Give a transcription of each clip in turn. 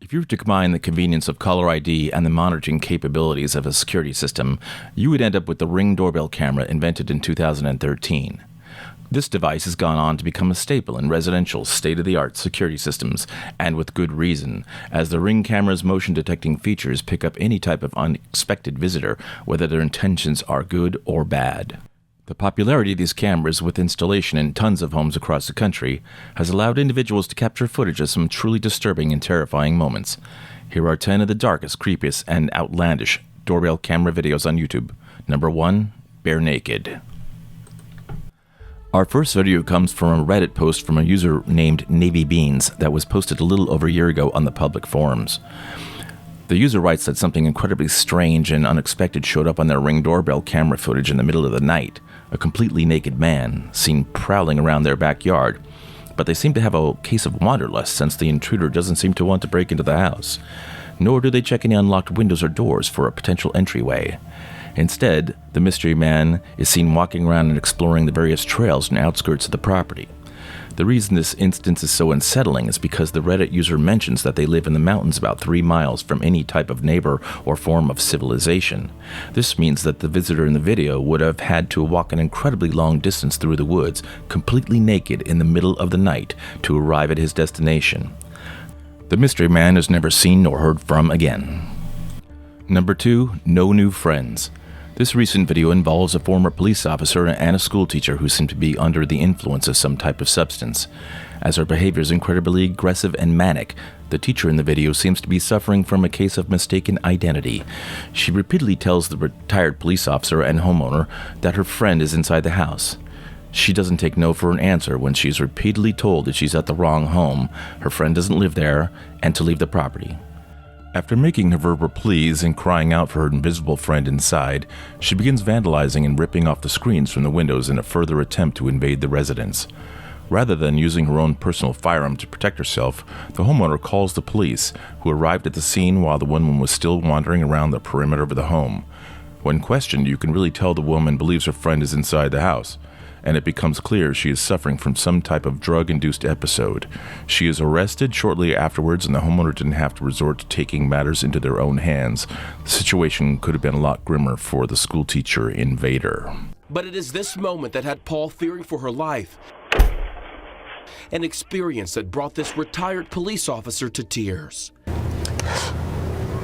If you were to combine the convenience of caller ID and the monitoring capabilities of a security system, you would end up with the Ring doorbell camera invented in 2013. This device has gone on to become a staple in residential state-of-the-art security systems, and with good reason, as the Ring camera's motion-detecting features pick up any type of unexpected visitor, whether their intentions are good or bad. The popularity of these cameras, with installation in tons of homes across the country, has allowed individuals to capture footage of some truly disturbing and terrifying moments. Here are 10 of the darkest, creepiest, and outlandish doorbell camera videos on YouTube. Number 1. Bare Naked. Our first video comes from a Reddit post from a user named Navy Beans that was posted a little over a year ago on the public forums. The user writes that something incredibly strange and unexpected showed up on their Ring doorbell camera footage in the middle of the night. A completely naked man seen prowling around their backyard, but they seem to have a case of wanderlust since the intruder doesn't seem to want to break into the house. Nor do they check any unlocked windows or doors for a potential entryway. Instead, the mystery man is seen walking around and exploring the various trails and outskirts of the property. The reason this instance is so unsettling is because the Reddit user mentions that they live in the mountains about 3 miles from any type of neighbor or form of civilization. This means that the visitor in the video would have had to walk an incredibly long distance through the woods, completely naked in the middle of the night, to arrive at his destination. The mystery man is never seen nor heard from again. Number 2. No new friends. This recent video involves a former police officer and a school teacher who seem to be under the influence of some type of substance. As her behavior is incredibly aggressive and manic, the teacher in the video seems to be suffering from a case of mistaken identity. She repeatedly tells the retired police officer and homeowner that her friend is inside the house. She doesn't take no for an answer when she's repeatedly told that she's at the wrong home, her friend doesn't live there, and to leave the property. After making her verbal pleas and crying out for her invisible friend inside, she begins vandalizing and ripping off the screens from the windows in a further attempt to invade the residence. Rather than using her own personal firearm to protect herself, the homeowner calls the police, who arrived at the scene while the woman was still wandering around the perimeter of the home. When questioned, you can really tell the woman believes her friend is inside the house, and it becomes clear she is suffering from some type of drug-induced episode. She is arrested shortly afterwards, and the homeowner didn't have to resort to taking matters into their own hands. The situation could have been a lot grimmer for the schoolteacher invader. But it is this moment that had Paul fearing for her life. An experience that brought this retired police officer to tears.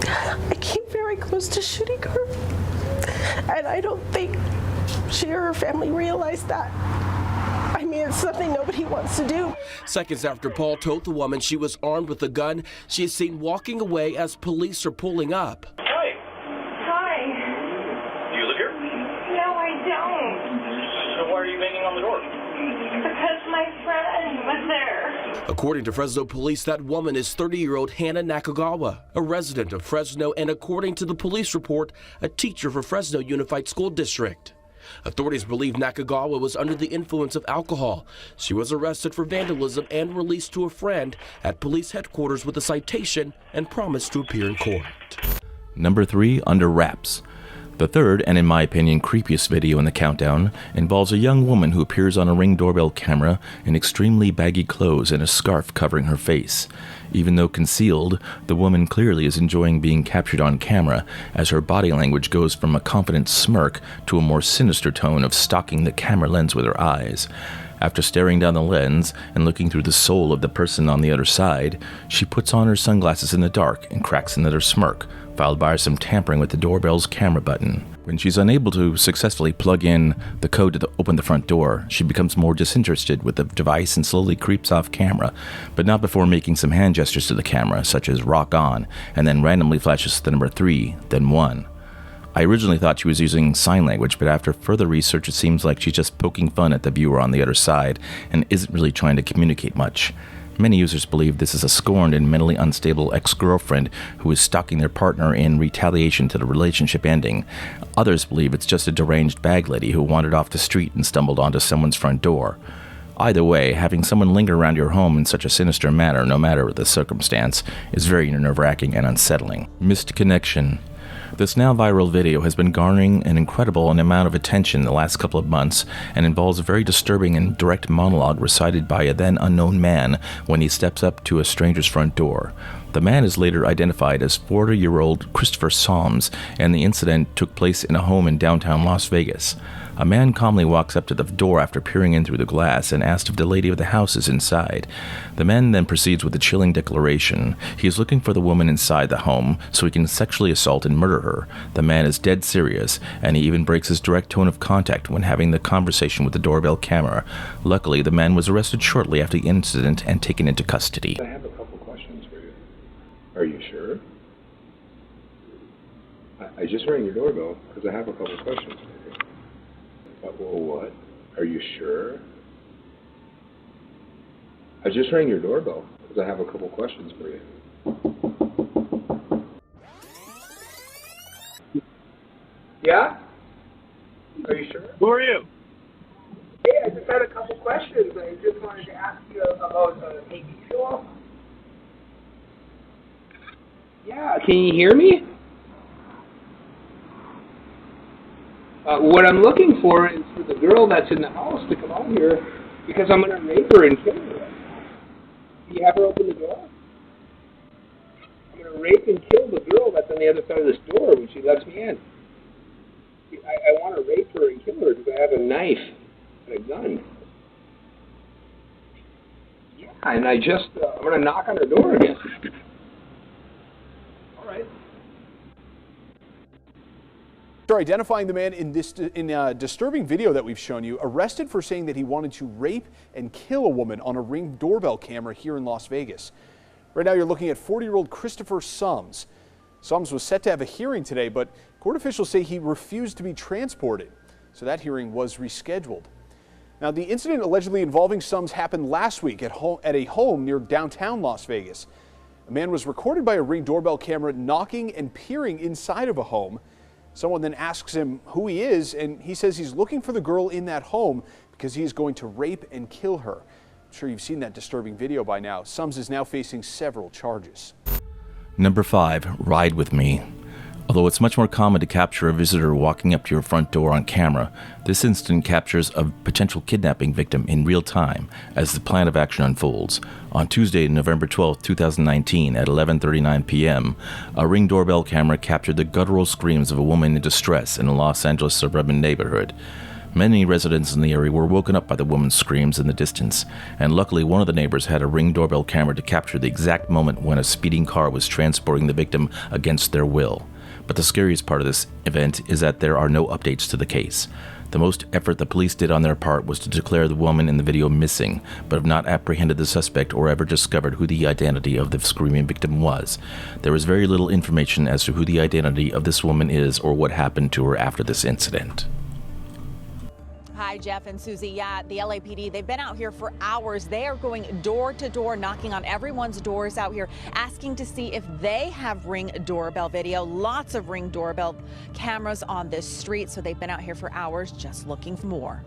I came very close to shooting her, and I don't think she or her family realized that. I mean, it's something nobody wants to do. Seconds after Paul told the woman she was armed with a gun, she is seen walking away as police are pulling up. Hi. Hi. Do you live here? No, I don't. So why are you banging on the door? Because my friend was there. According to Fresno police, that woman is 30-year-old Hannah Nakagawa, a resident of Fresno, and according to the police report, a teacher for Fresno Unified School District. Authorities believe Nakagawa was under the influence of alcohol. She was arrested for vandalism and released to a friend at police headquarters with a citation and promised to appear in court. Number 3. Under Wraps. The third, and in my opinion creepiest video in the countdown, involves a young woman who appears on a Ring doorbell camera in extremely baggy clothes and a scarf covering her face. Even though concealed, the woman clearly is enjoying being captured on camera, as her body language goes from a confident smirk to a more sinister tone of stalking the camera lens with her eyes. After staring down the lens and looking through the soul of the person on the other side, she puts on her sunglasses in the dark and cracks another smirk, followed by some tampering with the doorbell's camera button. When she's unable to successfully plug in the code to open the front door, she becomes more disinterested with the device and slowly creeps off camera, but not before making some hand gestures to the camera, such as rock on, and then randomly flashes the number 3, then 1. I originally thought she was using sign language, but after further research it seems like she's just poking fun at the viewer on the other side and isn't really trying to communicate much. Many users believe this is a scorned and mentally unstable ex-girlfriend who is stalking their partner in retaliation to the relationship ending. Others believe it's just a deranged bag lady who wandered off the street and stumbled onto someone's front door. Either way, having someone linger around your home in such a sinister manner, no matter the circumstance, is very nerve-wracking and unsettling. Missed connection. This now viral video has been garnering an incredible amount of attention in the last couple of months and involves a very disturbing and direct monologue recited by a then unknown man when he steps up to a stranger's front door. The man is later identified as 40-year-old Christopher Solms, and the incident took place in a home in downtown Las Vegas. A man calmly walks up to the door after peering in through the glass and asks if the lady of the house is inside. The man then proceeds with a chilling declaration. He is looking for the woman inside the home so he can sexually assault and murder her. The man is dead serious, and he even breaks his direct tone of contact when having the conversation with the doorbell camera. Luckily, the man was arrested shortly after the incident and taken into custody. I have a couple questions for you. Are you sure? I just rang your doorbell because I have a couple questions for you. What? Are you sure? I just rang your doorbell because I have a couple questions for you. Yeah? Are you sure? Who are you? Hey, I just had a couple questions. I just wanted to ask you about the TV show. Yeah, can you hear me? What I'm looking for is for the girl that's in the house to come out here because I'm going to rape her and kill her. Can you have her open the door? I'm going to rape and kill the girl that's on the other side of this door when she lets me in. I want to rape her and kill her because I have a knife and a gun. Yeah, and I'm going to knock on her door again. All right. Identifying the man in a disturbing video that we've shown you, arrested for saying that he wanted to rape and kill a woman on a Ring doorbell camera here in Las Vegas. Right now you're looking at 40-year-old Christopher Solms. Solms was set to have a hearing today, but court officials say he refused to be transported, so that hearing was rescheduled. Now, the incident allegedly involving Solms happened last week at a home near downtown Las Vegas. A man was recorded by a Ring doorbell camera knocking and peering inside of a home. Someone then asks him who he is, and he says he's looking for the girl in that home because he is going to rape and kill her. I'm sure you've seen that disturbing video by now. Solms is now facing several charges. Number 5, ride with me. Although it's much more common to capture a visitor walking up to your front door on camera, this incident captures a potential kidnapping victim in real time as the plan of action unfolds. On Tuesday, November 12, 2019 at 11:39 p.m., a Ring doorbell camera captured the guttural screams of a woman in distress in a Los Angeles suburban neighborhood. Many residents in the area were woken up by the woman's screams in the distance, and luckily one of the neighbors had a Ring doorbell camera to capture the exact moment when a speeding car was transporting the victim against their will. But the scariest part of this event is that there are no updates to the case. The most effort the police did on their part was to declare the woman in the video missing, but have not apprehended the suspect or ever discovered who the identity of the screaming victim was. There is very little information as to who the identity of this woman is or what happened to her after this incident. Hi, Jeff and Susie. Yeah, the LAPD, they've been out here for hours. They are going door to door, knocking on everyone's doors out here, asking to see if they have Ring doorbell video. Lots of Ring doorbell cameras on this street, so they've been out here for hours just looking for more.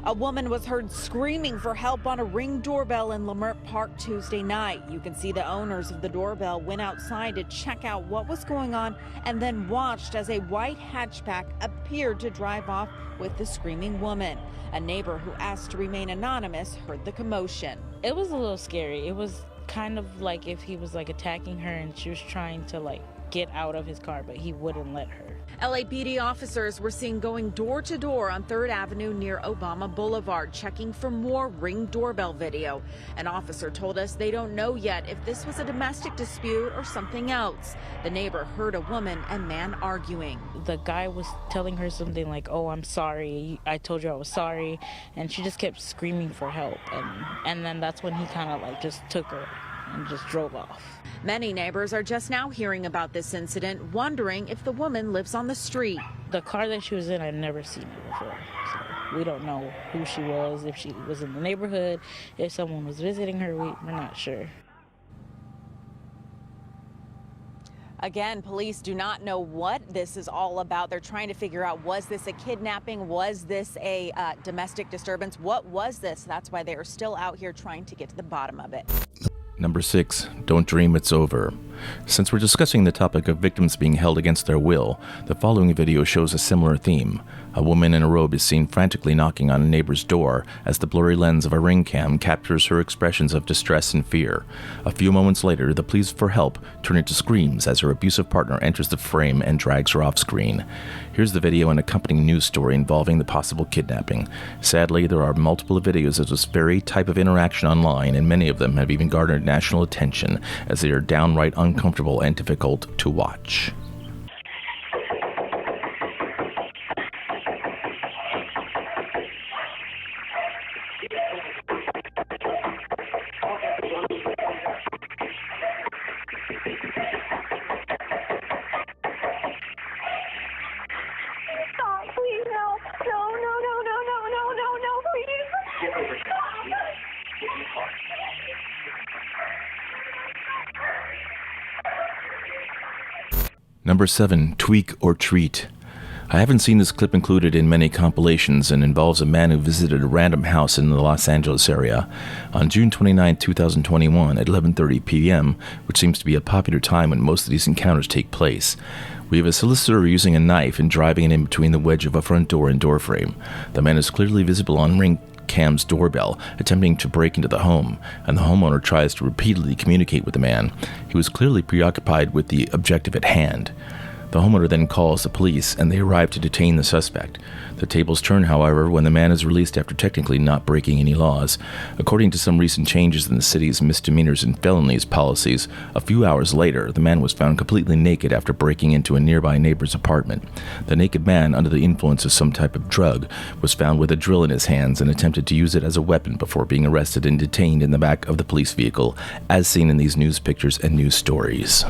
A woman was heard screaming for help on a Ring doorbell in Lamert Park Tuesday night. You can see the owners of the doorbell went outside to check out what was going on and then watched as a white hatchback appeared to drive off with the screaming woman. A neighbor who asked to remain anonymous heard the commotion. It was a little scary. It was kind of like if he was attacking her and she was trying to get out of his car, but he wouldn't let her. LAPD officers were seen going door to door on 3rd Avenue near Obama Boulevard, checking for more Ring doorbell video. An officer told us they don't know yet if this was a domestic dispute or something else. The neighbor heard a woman and man arguing. The guy was telling her something like, "Oh, I'm sorry. I told you I was sorry." And she just kept screaming for help. And then that's when he kind of just took her and just drove off. Many neighbors are just now hearing about this incident, wondering if the woman lives on the street. The car that she was in, I'd never seen her before. So we don't know who she was, if she was in the neighborhood, if someone was visiting her, we're not sure. Again, police do not know what this is all about. They're trying to figure out, was this a kidnapping? Was this a domestic disturbance? What was this? That's why they are still out here trying to get to the bottom of it. Number 6. Don't dream it's over. Since we're discussing the topic of victims being held against their will, the following video shows a similar theme. A woman in a robe is seen frantically knocking on a neighbor's door as the blurry lens of a Ringcam captures her expressions of distress and fear. A few moments later, the pleas for help turn into screams as her abusive partner enters the frame and drags her off screen. Here's the video and accompanying news story involving the possible kidnapping. Sadly, there are multiple videos of this very type of interaction online, and many of them have even garnered national attention as they are downright uncomfortable and difficult to watch. Number 7. Tweak or treat. I haven't seen this clip included in many compilations and involves a man who visited a random house in the Los Angeles area. On June 29, 2021 at 11:30 p.m., which seems to be a popular time when most of these encounters take place, we have a solicitor using a knife and driving it in between the wedge of a front door and door frame. The man is clearly visible on Ringcam's doorbell, attempting to break into the home, and the homeowner tries to repeatedly communicate with the man. He was clearly preoccupied with the objective at hand. The homeowner then calls the police, and they arrive to detain the suspect. The tables turn, however, when the man is released after technically not breaking any laws. According to some recent changes in the city's misdemeanors and felonies policies, a few hours later, the man was found completely naked after breaking into a nearby neighbor's apartment. The naked man, under the influence of some type of drug, was found with a drill in his hands and attempted to use it as a weapon before being arrested and detained in the back of the police vehicle, as seen in these news pictures and news stories.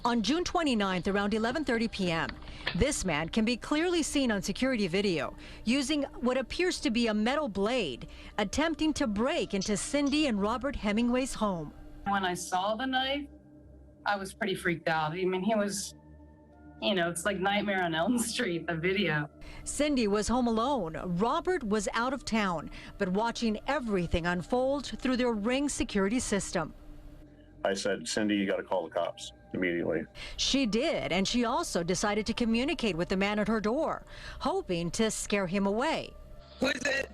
On June 29th, around 11:30 p.m., this man can be clearly seen on security video using what appears to be a metal blade, attempting to break into Cindy and Robert Hemingway's home. When I saw the knife, I was pretty freaked out. I mean, he was, it's like Nightmare on Elm Street, the video. Cindy was home alone. Robert was out of town, but watching everything unfold through their Ring security system. I said, Cindy, you got to call the cops immediately. She did, and she also decided to communicate with the man at her door, hoping to scare him away. Who is it?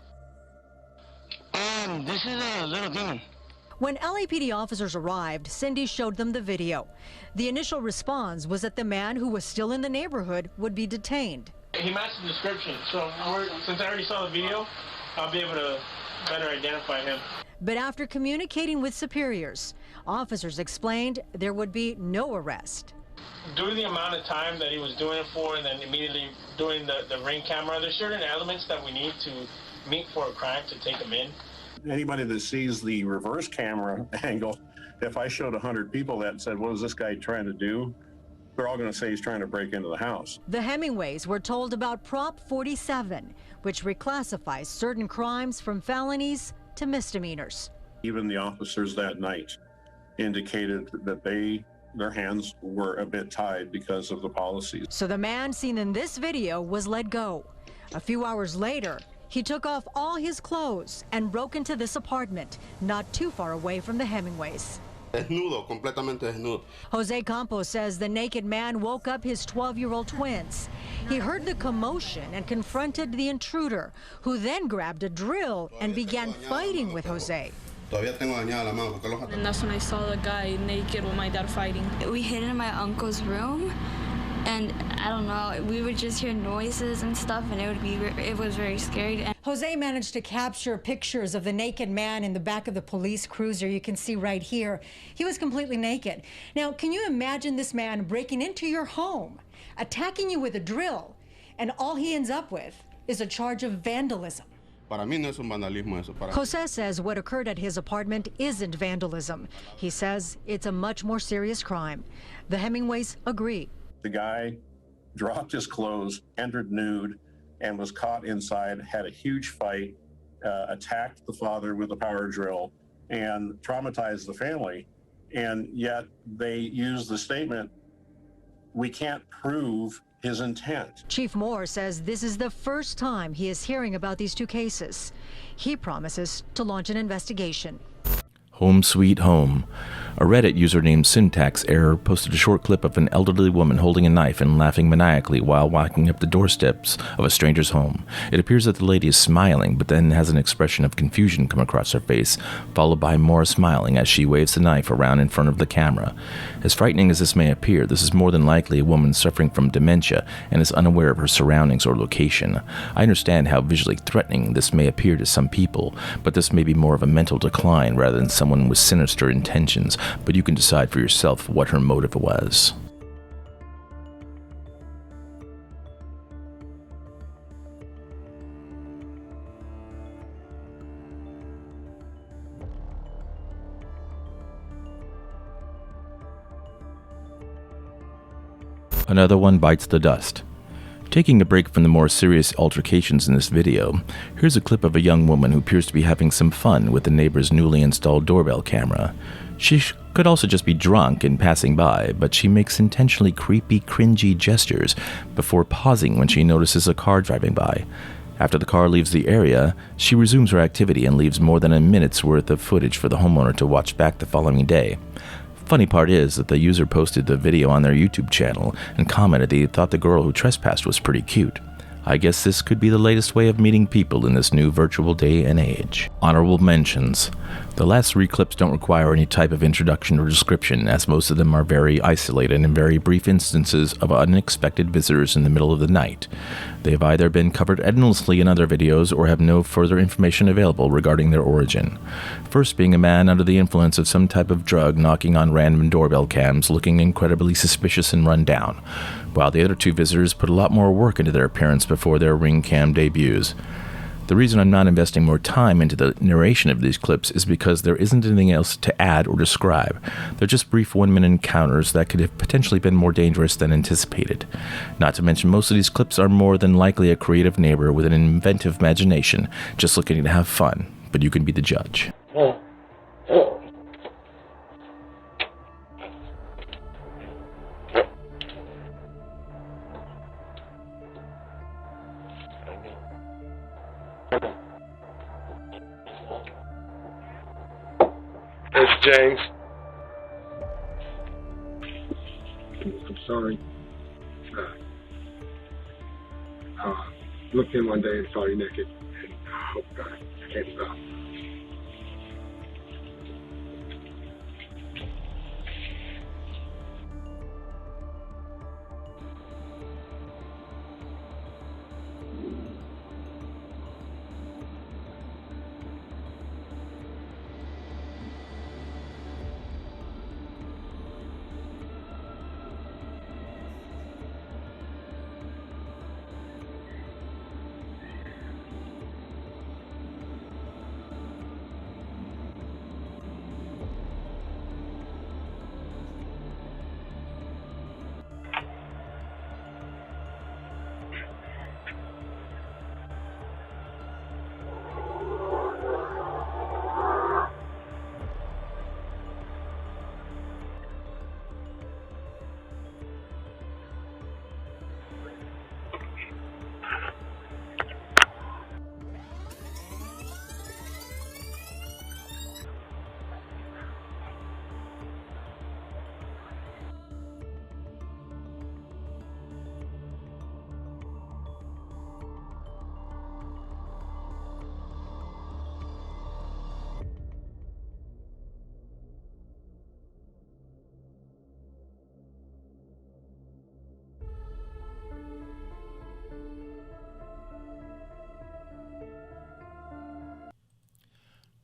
This is a little demon. When LAPD officers arrived, Cindy showed them the video. The initial response was that the man, who was still in the neighborhood, would be detained. He matched the description, so since I already saw the video, I'll be able to better identify him. But after communicating with superiors, officers explained there would be no arrest. Due to the amount of time that he was doing it for and then immediately doing the Ring camera, there's certain elements that we need to meet for a crime to take him in. Anybody that sees the reverse camera angle, if I showed 100 people that and said, what is this guy trying to do? They're all going to say he's trying to break into the house. The Hemingways were told about Prop 47, which reclassifies certain crimes from felonies to misdemeanors. Even the officers that night indicated that their hands were a bit tied because of the policies. So the man seen in this video was let go. A few hours later, he took off all his clothes and broke into this apartment, not too far away from the Hemingways. Desnudo, completamente desnudo. Jose Campos says the naked man woke up his 12-year-old twins. He heard the commotion and confronted the intruder, who then grabbed a drill and began fighting with Jose. And that's when I saw the guy naked with my dad fighting. We hid in my uncle's room, and I don't know, we would just hear noises and stuff, and it was very scary. Jose managed to capture pictures of the naked man in the back of the police cruiser you can see right here. He was completely naked. Now, can you imagine this man breaking into your home, attacking you with a drill, and all he ends up with is a charge of vandalism? Jose says what occurred at his apartment isn't vandalism. He says it's a much more serious crime. The Hemingways agree. The guy dropped his clothes, entered nude, and was caught inside, had a huge fight, attacked the father with a power drill, and traumatized the family. And yet they used the statement, we can't prove his intent. Chief Moore says this is the first time he is hearing about these two cases. He promises to launch an investigation. Home Sweet Home. A Reddit user named Syntax Error posted a short clip of an elderly woman holding a knife and laughing maniacally while walking up the doorsteps of a stranger's home. It appears that the lady is smiling, but then has an expression of confusion come across her face, followed by more smiling as she waves the knife around in front of the camera. As frightening as this may appear, this is more than likely a woman suffering from dementia and is unaware of her surroundings or location. I understand how visually threatening this may appear to some people, but this may be more of a mental decline rather than someone with sinister intentions. But you can decide for yourself what her motive was. Another one bites the dust. Taking a break from the more serious altercations in this video, here's a clip of a young woman who appears to be having some fun with the neighbor's newly installed doorbell camera. She could also just be drunk and passing by, but she makes intentionally creepy, cringy gestures before pausing when she notices a car driving by. After the car leaves the area, she resumes her activity and leaves more than a minute's worth of footage for the homeowner to watch back the following day. Funny part is that the user posted the video on their YouTube channel and commented that he thought the girl who trespassed was pretty cute. I guess this could be the latest way of meeting people in this new virtual day and age. Honorable mentions. The last 3 clips don't require any type of introduction or description, as most of them are very isolated and very brief instances of unexpected visitors in the middle of the night. They have either been covered endlessly in other videos or have no further information available regarding their origin. First being a man under the influence of some type of drug knocking on random doorbell cams looking incredibly suspicious and run down, while the other 2 visitors put a lot more work into their appearance before their Ringcam debuts. The reason I'm not investing more time into the narration of these clips is because there isn't anything else to add or describe. They're just brief 1-minute encounters that could have potentially been more dangerous than anticipated. Not to mention, most of these clips are more than likely a creative neighbor with an inventive imagination, just looking to have fun, but you can be the judge. It's James. I'm sorry. Looked in one day and saw you naked, and I can't stop.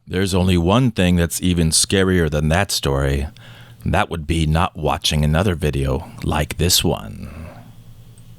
There's only one thing that's even scarier than that story. That would be not watching another video like this one.